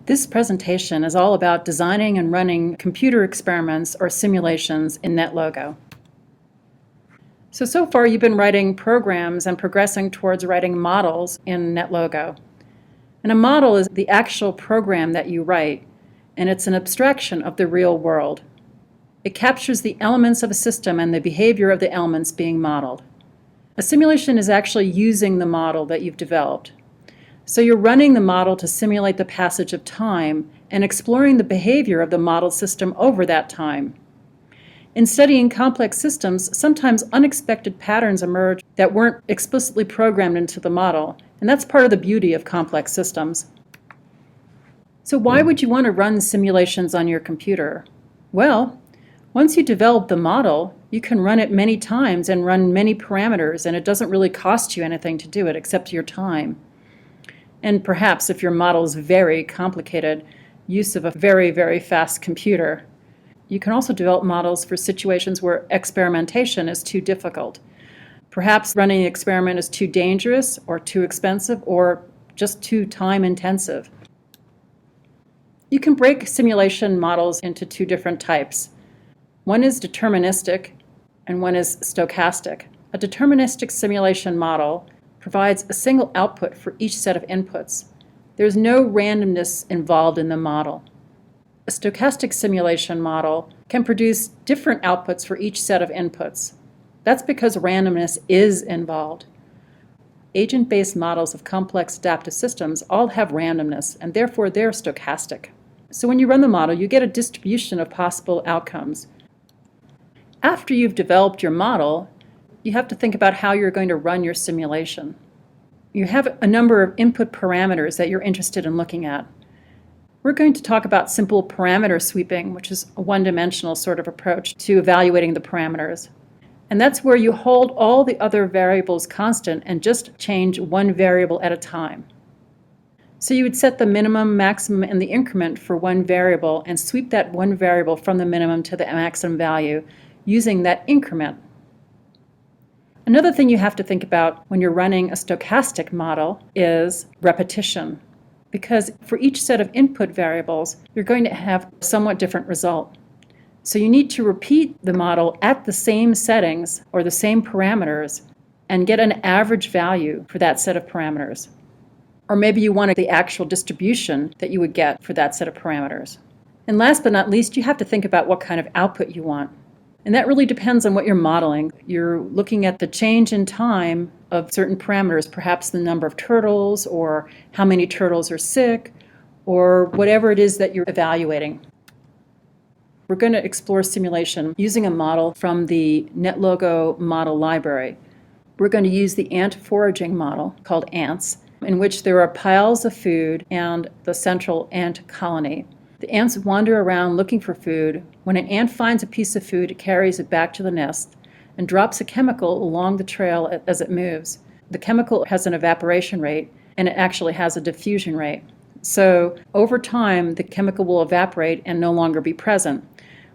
This presentation is all about designing and running computer experiments or simulations in NetLogo. So far you've been writing programs and progressing towards writing models in NetLogo. And a model is the actual program that you write, and it's an abstraction of the real world. It captures the elements of a system and the behavior of the elements being modeled. A simulation is actually using the model that you've developed. So you're running the model to simulate the passage of time and exploring the behavior of the model system over that time. In studying complex systems, sometimes unexpected patterns emerge that weren't explicitly programmed into the model, and that's part of the beauty of complex systems. So why would you want to run simulations on your computer? Well, once you develop the model, you can run it many times and run many parameters, and it doesn't really cost you anything to do it except your time. And perhaps if your model is very complicated, use of a very, very fast computer. You can also develop models for situations where experimentation is too difficult. Perhaps running an experiment is too dangerous or too expensive or just too time intensive. You can break simulation models into two different types. One is deterministic and one is stochastic. A deterministic simulation model provides a single output for each set of inputs. There's no randomness involved in the model. A stochastic simulation model can produce different outputs for each set of inputs. That's because randomness is involved. Agent-based models of complex adaptive systems all have randomness, and therefore they're stochastic. So when you run the model, you get a distribution of possible outcomes. After you've developed your model, you have to think about how you're going to run your simulation. You have a number of input parameters that you're interested in looking at. We're going to talk about simple parameter sweeping, which is a one-dimensional sort of approach to evaluating the parameters. And that's where you hold all the other variables constant and just change one variable at a time. So you would set the minimum, maximum, and the increment for one variable and sweep that one variable from the minimum to the maximum value using that increment. Another thing you have to think about when you're running a stochastic model is repetition, because for each set of input variables, you're going to have a somewhat different result. So you need to repeat the model at the same settings or the same parameters and get an average value for that set of parameters. Or maybe you want the actual distribution that you would get for that set of parameters. And last but not least, you have to think about what kind of output you want. And that really depends on what you're modeling. You're looking at the change in time of certain parameters, perhaps the number of turtles or how many turtles are sick or whatever it is that you're evaluating. We're going to explore simulation using a model from the NetLogo model library. We're going to use the ant foraging model called ANTS, in which there are piles of food and the central ant colony. The ants wander around looking for food. When an ant finds a piece of food, it carries it back to the nest and drops a chemical along the trail as it moves. The chemical has an evaporation rate, and it actually has a diffusion rate. So over time, the chemical will evaporate and no longer be present.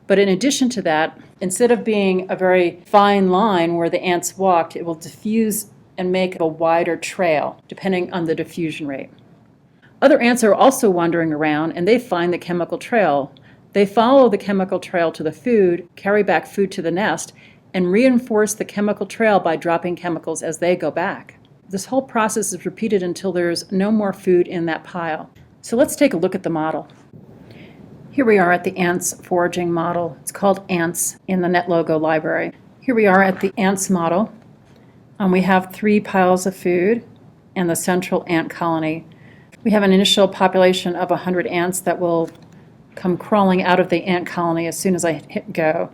But in addition to that, instead of being a very fine line where the ants walked, it will diffuse and make a wider trail, depending on the diffusion rate. Other ants are also wandering around, and they find the chemical trail. They follow the chemical trail to the food, carry back food to the nest, and reinforce the chemical trail by dropping chemicals as they go back. This whole process is repeated until there's no more food in that pile. So let's take a look at the model. Here we are at the ants foraging model. It's called ANTS in the NetLogo library. Here we are at the ants model. We have 3 piles of food and the central ant colony. We have an initial population of 100 ants that will come crawling out of the ant colony as soon as I hit go,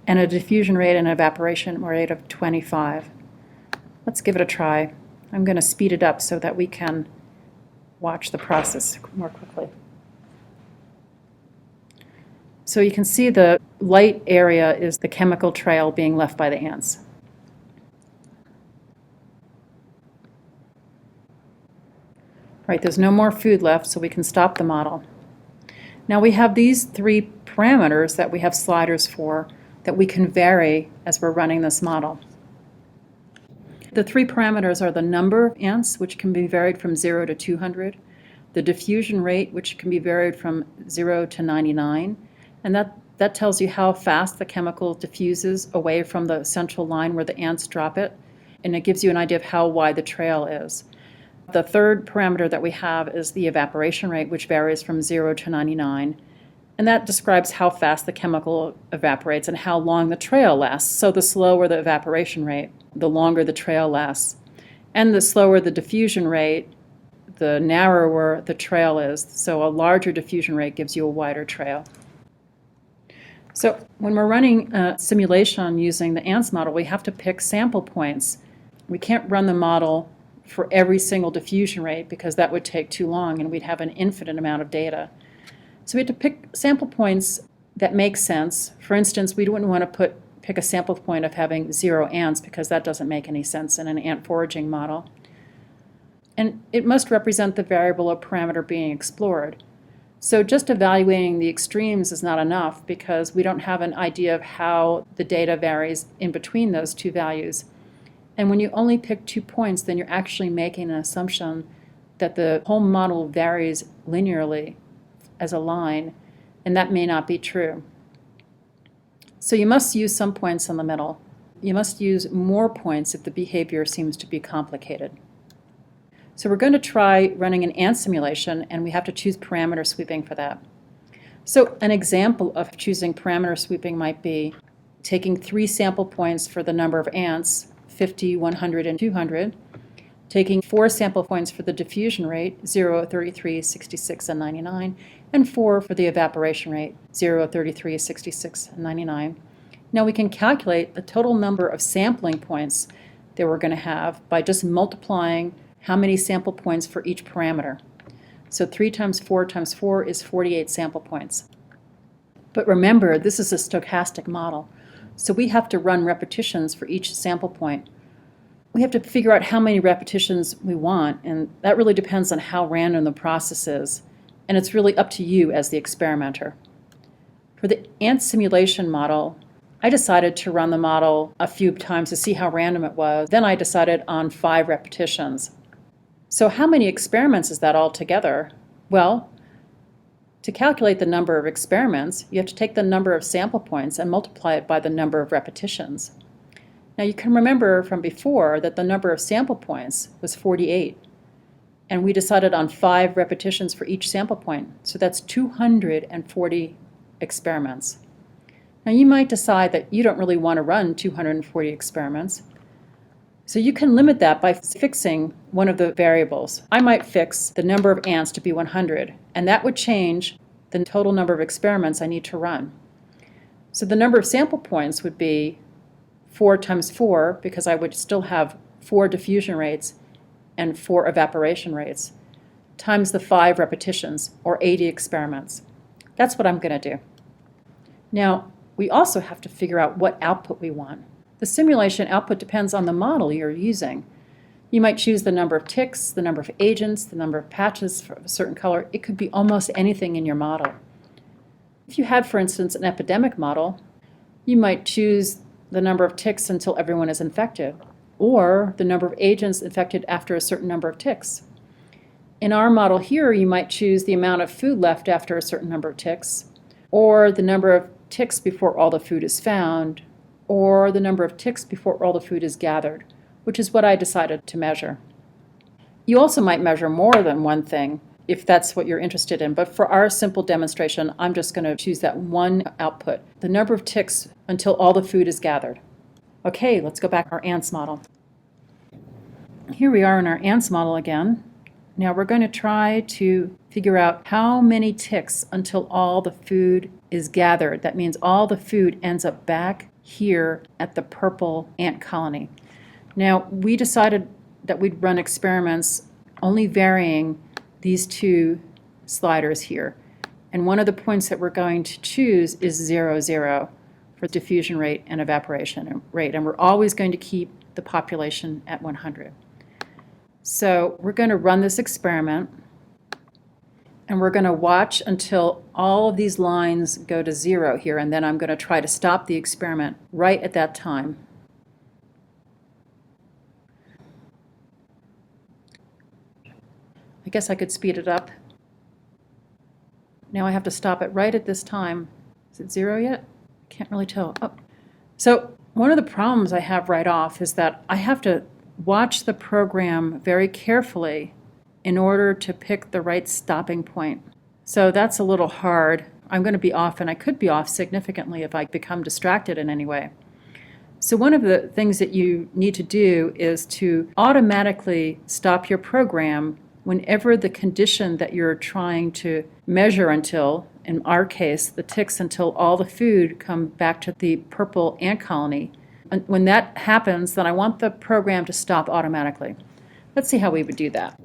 and a diffusion rate and evaporation rate of 25. Let's give it a try. I'm going to speed it up so that we can watch the process more quickly. So you can see the light area is the chemical trail being left by the ants. Right, there's no more food left, so we can stop the model. Now we have these 3 parameters that we have sliders for that we can vary as we're running this model. The 3 parameters are the number of ants, which can be varied from 0 to 200, the diffusion rate, which can be varied from 0 to 99, and that tells you how fast the chemical diffuses away from the central line where the ants drop it, and it gives you an idea of how wide the trail is. The third parameter that we have is the evaporation rate, which varies from 0 to 99, and that describes how fast the chemical evaporates and how long the trail lasts. So the slower the evaporation rate, the longer the trail lasts. And the slower the diffusion rate, the narrower the trail is. So a larger diffusion rate gives you a wider trail. So when we're running a simulation using the ANTS model, we have to pick sample points. We can't run the model for every single diffusion rate because that would take too long and we'd have an infinite amount of data. So we have to pick sample points that make sense. For instance, we wouldn't want to pick a sample point of having 0 ants because that doesn't make any sense in an ant foraging model. And it must represent the variable or parameter being explored. So just evaluating the extremes is not enough because we don't have an idea of how the data varies in between those two values. And when you only pick 2 points, then you're actually making an assumption that the whole model varies linearly as a line, and that may not be true. So you must use some points in the middle. You must use more points if the behavior seems to be complicated. So we're going to try running an ant simulation, and we have to choose parameter sweeping for that. So an example of choosing parameter sweeping might be taking 3 sample points for the number of ants, 50, 100, and 200, taking 4 sample points for the diffusion rate, 0, 33, 66, and 99, and 4 for the evaporation rate, 0, 33, 66, and 99. Now we can calculate the total number of sampling points that we're going to have by just multiplying how many sample points for each parameter. So 3 times 4 times 4 is 48 sample points. But remember, this is a stochastic model, so we have to run repetitions for each sample point. We have to figure out how many repetitions we want, and that really depends on how random the process is, and it's really up to you as the experimenter. For the ant simulation model, I decided to run the model a few times to see how random it was. Then I decided on 5 repetitions. So how many experiments is that altogether? Well, to calculate the number of experiments, you have to take the number of sample points and multiply it by the number of repetitions. Now you can remember from before that the number of sample points was 48, and we decided on 5 repetitions for each sample point, so that's 240 experiments. Now you might decide that you don't really want to run 240 experiments, so you can limit that by fixing one of the variables. I might fix the number of ants to be 100, and that would change the total number of experiments I need to run. So the number of sample points would be 4 times 4, because I would still have 4 diffusion rates and 4 evaporation rates, times the 5 repetitions, or 80 experiments. That's what I'm going to do. Now, we also have to figure out what output we want. The simulation output depends on the model you're using. You might choose the number of ticks, the number of agents, the number of patches for a certain color. It could be almost anything in your model. If you had, for instance, an epidemic model, you might choose the number of ticks until everyone is infected, or the number of agents infected after a certain number of ticks. In our model here, you might choose the amount of food left after a certain number of ticks, or the number of ticks before all the food is found, or the number of ticks before all the food is gathered, which is what I decided to measure. You also might measure more than one thing if that's what you're interested in, but for our simple demonstration, I'm just going to choose that one output, the number of ticks until all the food is gathered. Okay, let's go back to our ants model. Here we are in our ants model again. Now we're going to try to figure out how many ticks until all the food is gathered. That means all the food ends up back here at the purple ant colony. Now we decided that we'd run experiments only varying these 2 sliders here. And one of the points that we're going to choose is 0, 0 for diffusion rate and evaporation rate. And we're always going to keep the population at 100. So we're going to run this experiment, and we're going to watch until all of these lines go to 0 here, and then I'm going to try to stop the experiment right at that time. I guess I could speed it up. Now I have to stop it right at this time. Is it 0 yet? Can't really tell. Oh. So one of the problems I have right off is that I have to watch the program very carefully in order to pick the right stopping point. So that's a little hard. I'm going to be off, and I could be off significantly if I become distracted in any way. So one of the things that you need to do is to automatically stop your program whenever the condition that you're trying to measure until, in our case, the ticks until all the food come back to the purple ant colony. And when that happens, then I want the program to stop automatically. Let's see how we would do that.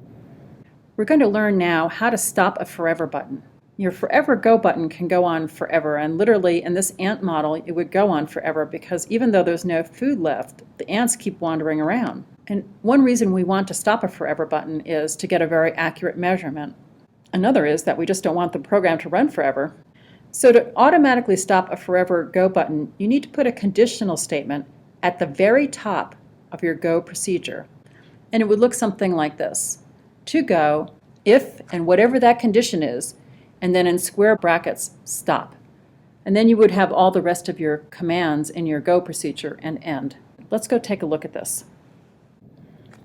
We're going to learn now how to stop a forever button. Your forever go button can go on forever, and literally in this ant model it would go on forever because even though there's no food left, the ants keep wandering around. And one reason we want to stop a forever button is to get a very accurate measurement. Another is that we just don't want the program to run forever. So to automatically stop a forever go button, you need to put a conditional statement at the very top of your go procedure. And it would look something like this. To go, if and whatever that condition is, and then in square brackets, stop. And then you would have all the rest of your commands in your go procedure and end. Let's go take a look at this.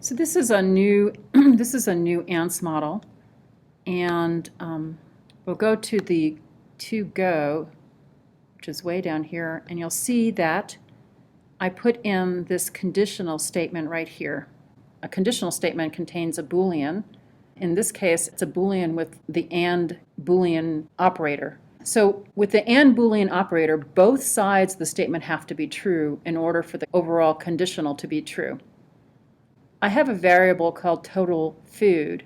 So this is a new ants model, and we'll go to the to go, which is way down here, and you'll see that I put in this conditional statement right here. A conditional statement contains a Boolean. In this case, it's a Boolean with the AND Boolean operator. So with the AND Boolean operator, both sides of the statement have to be true in order for the overall conditional to be true. I have a variable called total food,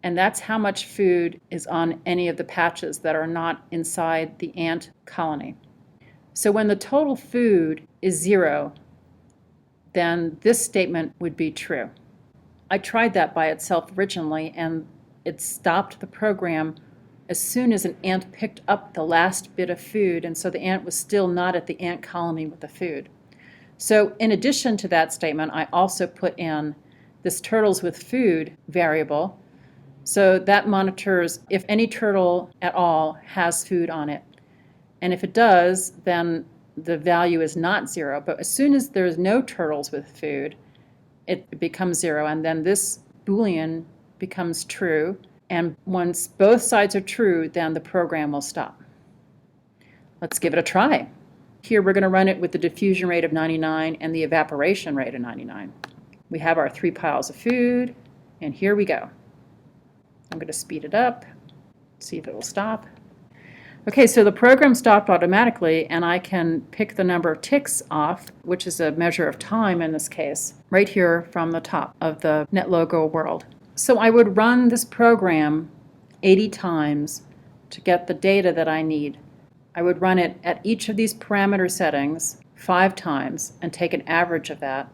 and that's how much food is on any of the patches that are not inside the ant colony. So when the total food is 0, then this statement would be true. I tried that by itself originally, and it stopped the program as soon as an ant picked up the last bit of food, and so the ant was still not at the ant colony with the food. So in addition to that statement, I also put in this turtles with food variable. So that monitors if any turtle at all has food on it. And if it does, then the value is not 0. But as soon as there's no turtles with food, it becomes 0, and then this Boolean becomes true, and once both sides are true, then the program will stop. Let's give it a try. Here we're going to run it with the diffusion rate of 99 and the evaporation rate of 99. We have our 3 piles of food, and here we go. I'm going to speed it up, see if it will stop. Okay, so the program stopped automatically, and I can pick the number of ticks off, which is a measure of time in this case, right here from the top of the NetLogo world. So I would run this program 80 times to get the data that I need. I would run it at each of these parameter settings 5 times and take an average of that.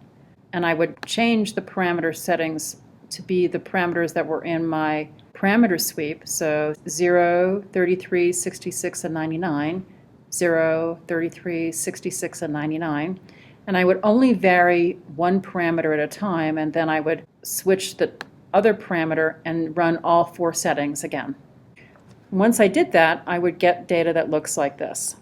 And I would change the parameter settings to be the parameters that were in my parameter sweep, so 0, 33, 66, and 99, 0, 33, 66, and 99. And I would only vary one parameter at a time, and then I would switch the other parameter and run all 4 settings again. Once I did that, I would get data that looks like this.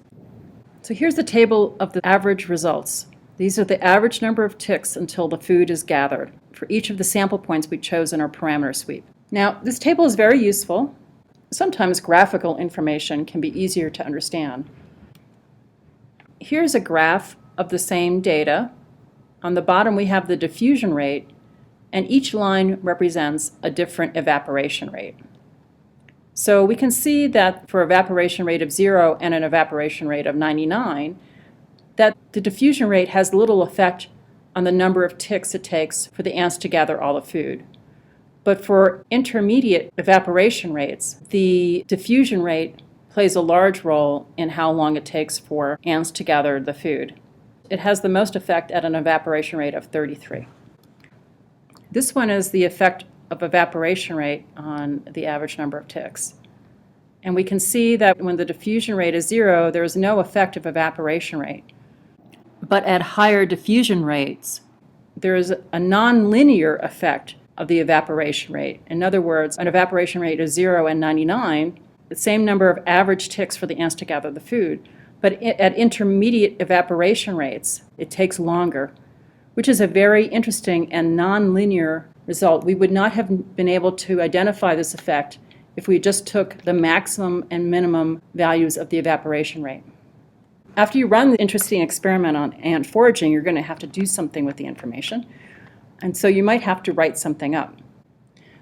So here's the table of the average results. These are the average number of ticks until the food is gathered for each of the sample points we chose in our parameter sweep. Now, this table is very useful. Sometimes graphical information can be easier to understand. Here's a graph of the same data. On the bottom we have the diffusion rate, and each line represents a different evaporation rate. So we can see that for evaporation rate of 0 and an evaporation rate of 99, that the diffusion rate has little effect on the number of ticks it takes for the ants to gather all the food. But for intermediate evaporation rates, the diffusion rate plays a large role in how long it takes for ants to gather the food. It has the most effect at an evaporation rate of 33. This one is the effect of evaporation rate on the average number of ticks. And we can see that when the diffusion rate is 0, there is no effect of evaporation rate. But at higher diffusion rates, there is a nonlinear effect of the evaporation rate. In other words, an evaporation rate of 0 and 99, the same number of average ticks for the ants to gather the food, but at intermediate evaporation rates, it takes longer, which is a very interesting and nonlinear result. We would not have been able to identify this effect if we just took the maximum and minimum values of the evaporation rate. After you run the interesting experiment on ant foraging, you're going to have to do something with the information, and so you might have to write something up.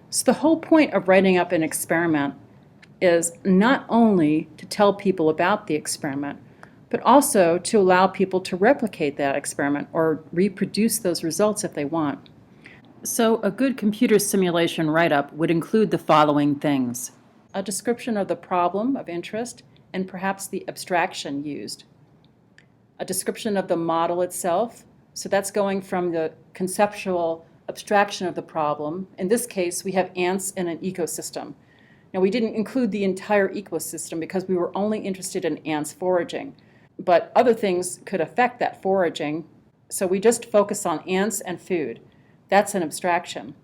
So the whole point of writing up an experiment is not only to tell people about the experiment, but also to allow people to replicate that experiment or reproduce those results if they want. So a good computer simulation write-up would include the following things: a description of the problem of interest and perhaps the abstraction used, a description of the model itself, so that's going from the conceptual abstraction of the problem. In this case, we have ants in an ecosystem. Now, we didn't include the entire ecosystem because we were only interested in ants foraging, but other things could affect that foraging, so we just focus on ants and food. That's an abstraction.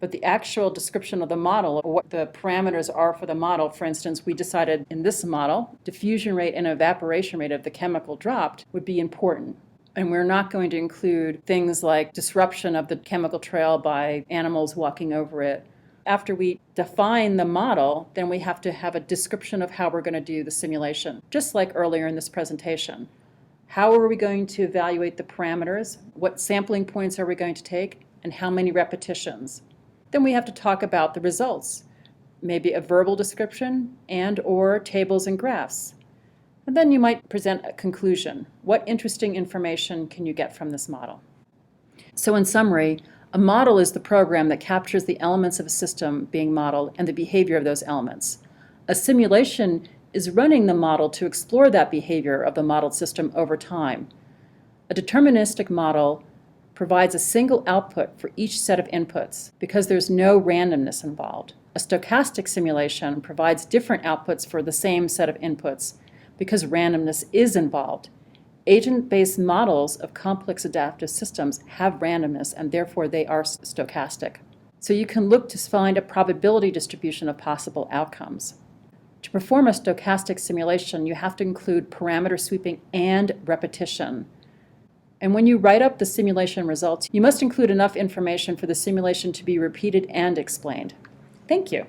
But the actual description of the model, or what the parameters are for the model, for instance, we decided in this model, diffusion rate and evaporation rate of the chemical dropped would be important. And we're not going to include things like disruption of the chemical trail by animals walking over it. After we define the model, then we have to have a description of how we're going to do the simulation, just like earlier in this presentation. How are we going to evaluate the parameters? What sampling points are we going to take? And how many repetitions? Then we have to talk about the results, maybe a verbal description and/or tables and graphs. And then you might present a conclusion. What interesting information can you get from this model? So in summary, a model is the program that captures the elements of a system being modeled and the behavior of those elements. A simulation is running the model to explore that behavior of the modeled system over time. A deterministic model provides a single output for each set of inputs because there's no randomness involved. A stochastic simulation provides different outputs for the same set of inputs because randomness is involved. Agent-based models of complex adaptive systems have randomness, and therefore they are stochastic. So you can look to find a probability distribution of possible outcomes. To perform a stochastic simulation, you have to include parameter sweeping and repetition. And when you write up the simulation results, you must include enough information for the simulation to be repeated and explained. Thank you.